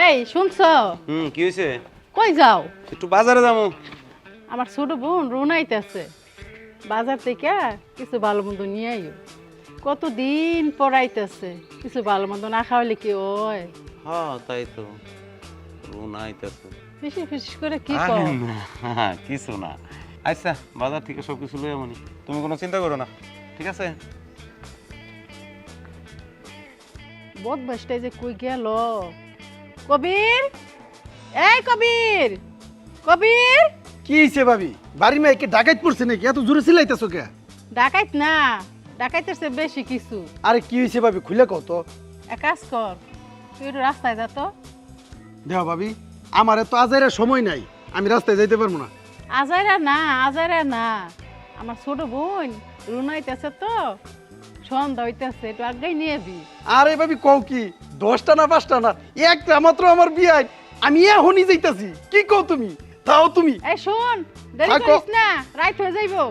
এই শুনছো? কি হয়েছে? কই যাও? একটু বাজারে যাবো। আমার ছোট বোন রুনাইতেছে, বাজার থেকে কিছু ভালো মন্দ নিয়ে আইও। কতদিন পড়াইতেছে, কিছু ভালো মন্দ না খাওয়ালে কি হয়? হ্যাঁ তাই তো, রুনা আইতাছে। ফিসি ফিস করে কি আরে কর? না, কিছু না। আচ্ছা বাজার থেকে সব কিছু লই আমনি, তুমি কোনো চিন্তা করো না, ঠিক আছে? বদমাসটাই যে কই গেল? কবির, এই কবির, কবির। কি হইছে ভাবি? বাড়ি মেয়ে কি ডাকাইত পড়ছে নাকি? এত জোরে চিল্লাইতেছো কে? ডাকাইত না, ডাকাইতের চেয়ে বেশি কিছু। আরে কি হইছে ভাবি? খুলে কও তো। এক কাজ কর, তুই একটু রাস্তায় যা তো। দেহ ভাবি, আমার এত আজাইরা সময় নাই, আমি রাস্তায় যাইতে পারবো না। আজাইরা না, আজাইরা না, আমার ছোট বোন রুনাইতেছে তো, সন্ধ্যা হইতেছে, একটু আগেই নিয়ে বি। আরে ভাবি কও কি? 10টা না 5টা না, একটা মাত্র আমার বিয়ে, আমি এখনই যাইতাছি। কি কও তুমি? তাও তুমি এই শোন, দেরি থাকো। করিস না, রাইট হয়ে যাইবো।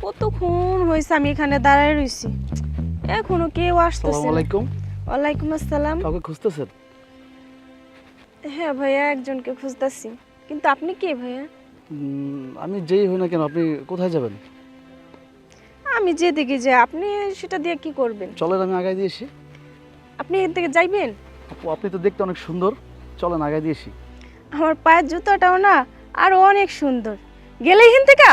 কতক্ষণ হয়েছে আমি এখানে দাঁড়ায় রইছি, এখনো কেউ আসতেছে আসসালামু না। আলাইকুম। ওয়ালাইকুম আসসালাম। কাউকে খুঁজতেছেন? হ্যাঁ ভাইয়া, একজনকে খুঁজতেছি। কিন্তু আপনি কে ভাইয়া? আমি যেই হই না কেন, আপনি কোথায় যাবেন? আমি যেদিকে যাই আপনি সেটা দিয়ে কি করবেন? চলেন আমি আগায় দিয়েছি। আপনি এর থেকে যাইবেন? আপু আপনি তো দেখতে অনেক সুন্দর, চলেন আগায় দিয়েছি। আমার পায়ের জুতোটাও না আরো অনেক সুন্দর। গেলে এখান থেকে?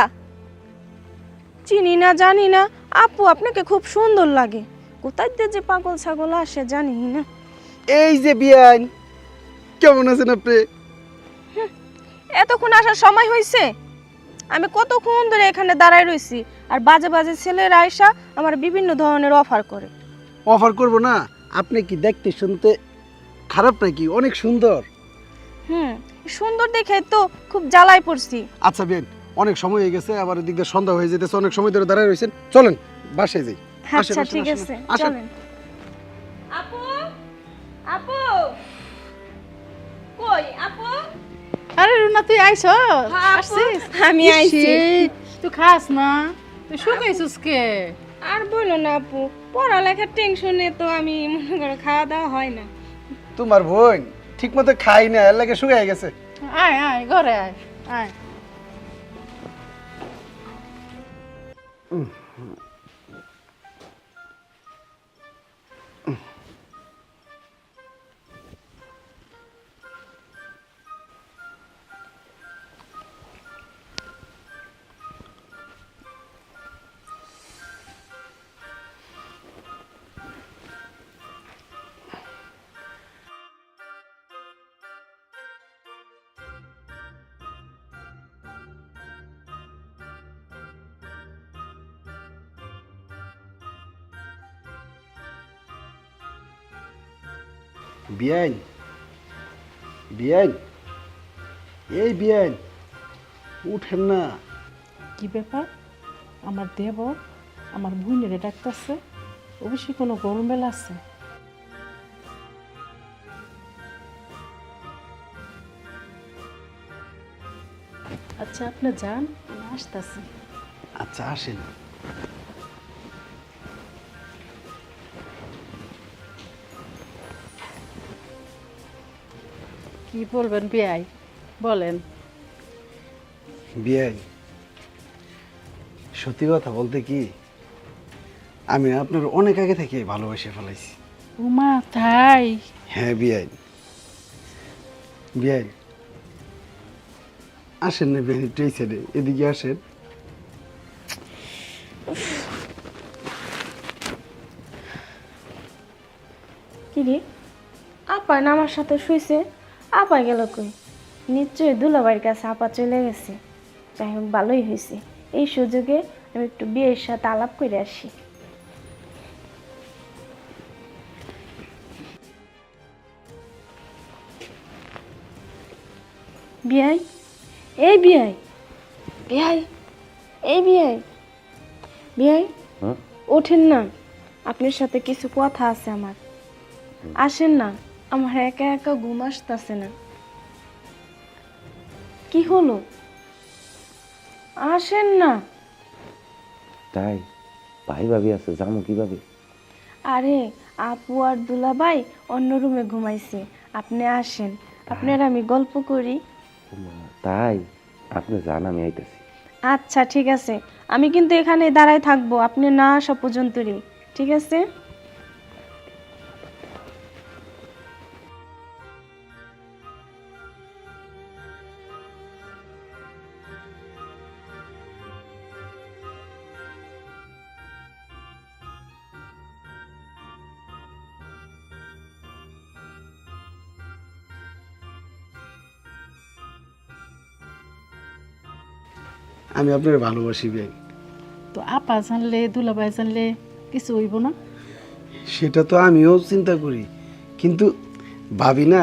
চিনি না জানি না, আপু আপনাকে খুব সুন্দর লাগে। কোথায় দিয়ে যে পাগল ছাগল আসে জানি না। এই যে বিয়ান, কেমন আছেন আপনি? এতক্ষণ আসার সময় হয়েছে? আমি কতক্ষণ ধরে এখানে দাঁড়ায় রইছি, আর বাজে বাজে ছেলেরা আইসা আমার বিভিন্ন ধরনের অফার করে। অফার করব না? আপনি কি দেখতে শুনতে খারাপ নাকি? অনেক সুন্দর। সুন্দর দেখে তো খুব জ্বালায় পড়ছি। আচ্ছা বেন, অনেক সময় হয়ে গেছে, আবার এদিক দিয়ে সন্ধ্যা হয়ে যেতেছে, অনেক সময় ধরে দাঁড়ায় রয়েছেন, চলেন বাসায় যাই। আসেন, আচ্ছা আসেন, ঠিক আসেন, আছে, আসেন। চলেন। আপু, আপু, কই আপু? আরে রুনা তুই আইছ? হ্যাঁ, আপু, আসছিস? আমি ইস, আইছি। তুই খাস না, তুই শুকাইছিস কে? আর বলো না আপু, পড়ালেখার টেনশনে তো আমি মনে করো খাওয়া দাওয়া হয় না। তোমার বোন ঠিক মতো খাই না, এর লাগে শুকিয়ে গেছে। আয় আয় ঘরে আয়, আয়। বিয়ান, বিয়ান, এই বিয়ান, উঠেন না। কি ব্যাপার? আমার দেবর আমার বোনের ডাকতেছে, অবশ্যই কোনো গরমেল আছে। আচ্ছা আপনি যান, আমি আসতেছি। আচ্ছা আসেন। কি বলবেন বিয়াই, বলেন। বিয়ান, সত্যি কথা বলতে কি, আমি আপনার অনেক আগে থেকে ভালোবেসে ফেলাইছি। উমা তাই? হ্যাঁ বিয়ান, বিয়ান আসেন না বিয়ান, একটু এই সাইডে এদিকে আসেন। কি রে, আপা না আমার সাথে শুইছে? আপা গেল কই? নিশ্চয়ই দুলাভাইয়ের কাছে আপা চলে গেছে। যাই হোক, ভালোই হয়েছে, এই সুযোগে আমি একটু বিয়ের সাথে আলাপ করে আসি। বিয়াই, এই বিয়াই, বিয়াই, এই বিয়াই, বিয়াই, ওঠেন না, আপনার সাথে কিছু কথা আছে আমার। আসেন না, আমার একা একা ঘুম আসতেছে না। কি হলো? আসেন না। তাই ভাই ভাবি আছে জামু কিভাবে? আরে আপু আর দুলাভাই অন্য রুমে ঘুমাইছে, আপনি আসেন, আপনার আমি গল্প করি। তাই আপনি জান, আমি আইতেছি। আচ্ছা ঠিক আছে, আমি কিন্তু এখানে দাঁড়ায় থাকবো আপনি না আসা পর্যন্তই, ঠিক আছে? আমি আপনার ভালোবাসি বিয়াই। তো আপা জানলে দুলাভাই জানলে কিছু হইব না? সেটা তো আমিও চিন্তা করি, কিন্তু ভাবি না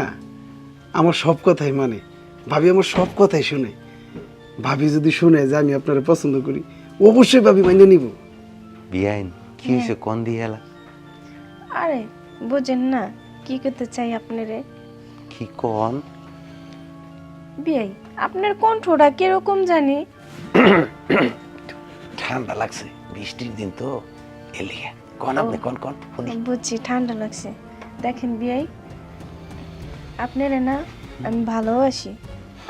আমার সব কথাই মানে, ভাবি আমার সব কথাই শুনে। ভাবি যদি শুনে যে আমি আপনারা পছন্দ করি, অবশ্যই ভাবি মাইনে নিব। বিয়াইন কি হয়েছে কোন দিয়ে এলা? আরে বুঝেন না কি করতে চাই আপনারে? কি কোন? বিয়াই আপনার কণ্ঠটা কিরকম জানি। ঠান্ডা লাগছে, বৃষ্টির দিন তো, এলিয়া কোন আপনি কোন কোন শুনি। বুঝছি ঠান্ডা লাগছে। দেখেন বিয়াই, আপনারে না আমি ভালোবাসি,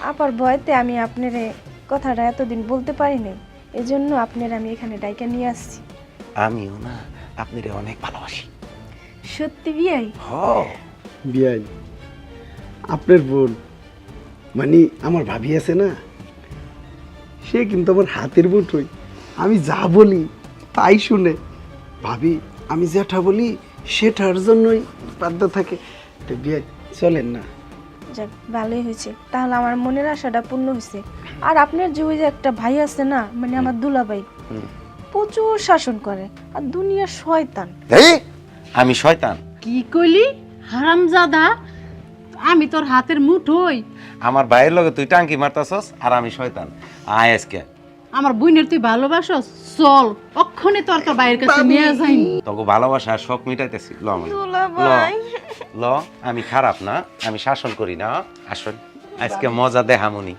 আপার ভয়তে আমি আপনারে কথাটা এতদিন বলতে পারিনি, এজন্য আপনার আমি এখানে ডাইকা নিয়ে আসছি। আমিও না আপনারে অনেক ভালোবাসি। সত্যি বিয়াই? হ বিয়াই, আপনার বোন মানে আমার ভাবি আছে না, সে কিন্তু আমার হাতের মুঠোই। আমি যা বলি তাই শুনে। ভাবি আমি যেটা বলি সেটার জন্যই বাধ্য থাকে। তো বিয়াই চলেন না। যাক ভালোই হয়েছে, তাহলে আমার মনের আশাটা পূর্ণ হয়েছে। আর আপনার যে ওই যে একটা ভাই আছে না, মানে আমার দুলাভাই, প্রচুর শাসন করে আর দুনিয়া শয়তান। এই আমি শয়তান? কি কইলি হারামজাদা? আমি তোর হাতের মুঠোই। আমার ভাইয়ের লগে তুই টাঙ্কি মারতাছস আর আমি শয়তান? আয় আজকে আমার বোনের তুই ভালোবাসস, চল অক্ষণে তোর তোর বাইরের কাছে নিয়ে যাই। তোকে ভালোবাসা আর শখ মিটাইতেছি। ল আমার দুলাভাই ল, আমি খারাপ না, আমি শাসন করি না। আসুন আজকে মজা দেখামুনি।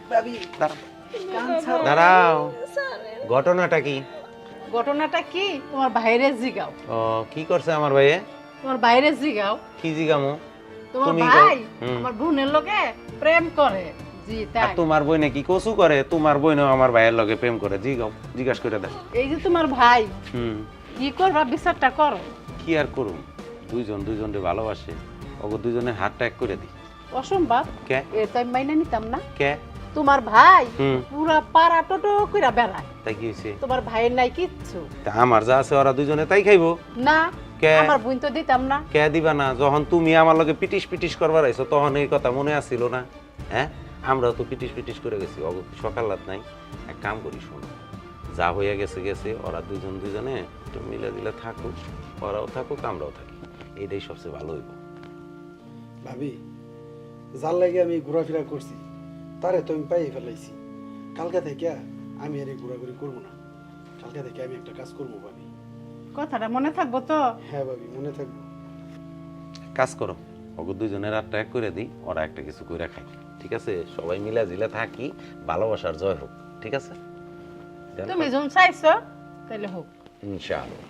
দাঁড়াও, ঘটনাটা কি? ঘটনাটা কি তোমার বাইরে জিগাও। ও কি করছে আমার ভাইয়ে? তোমার বাইরে জিগাও। কি জিগামু? তোমার তুমি ভাই হুম। আমার বোনের লগে প্রেম করে। জি আর তাই। তোমার বই নাকি কসু করে? তোমার বইনও আমার ভাইয়ের লগে প্রেম করে? জিজ্ঞাসা করে দেখ। এই যে তোমার ভাই হুম, কি করবা বিচারটা করো। কি আর করুম, দুইজনরে ভালোবাসে, ওগো দুইজনের হাতটা এক করে দি। অসম্ভব, কে এর তো আমি মাইনা নিতাম না। কে? তোমার ভাই হুম। পুরা পাড়া টোটো কইরা বেড়ায়, তাই কি হয়েছে? তোমার ভাইয়ের নাই কিচ্ছু। তা আমার যা আছে ওরা দুইজনে তাই খাইবো। না কে? আমার বোন তো দিতাম না। কে দিবা না? যখন তুমি আমার লগে পিটিস পিটিস করবার আইছো তখন এই কথা মনে আসছিল না? হ্যাঁ, আমরাও তো পিটিস পিটিস করে গেছি, অগ সকাল রাত নাই। এক কাম করি শোনো, যা হইয়া গেছে গেছে, ওরা দুজনে একটু মিলে দিলে থাকুক, ওরাও থাকুক আমরাও থাকি, এইটাই সবচেয়ে ভালো হইব। ভাবি যার লাগে আমি ঘোরাফেরা করছি তারে তো আমি পাইয়ে ফেলাইছি। কালকে থেকে আমি আর এই ঘোরাঘুরি করবো না। কালকে থেকে আমি একটা কাজ করবো ভাবি। কথাটা মনে থাকবো তো? হ্যাঁ ভাবি, মনে থাকবো। কাজ করো, অগ দুজনের রাতটা এক করে দিই, ওরা একটা কিছু করে খাই, ঠিক আছে? সবাই মিলা জিলা থাকি, ভালোবাসার জয় হোক, ঠিক আছে? তুমি যখন চাইছো তাহলে হোক। ইনশাআল্লাহ।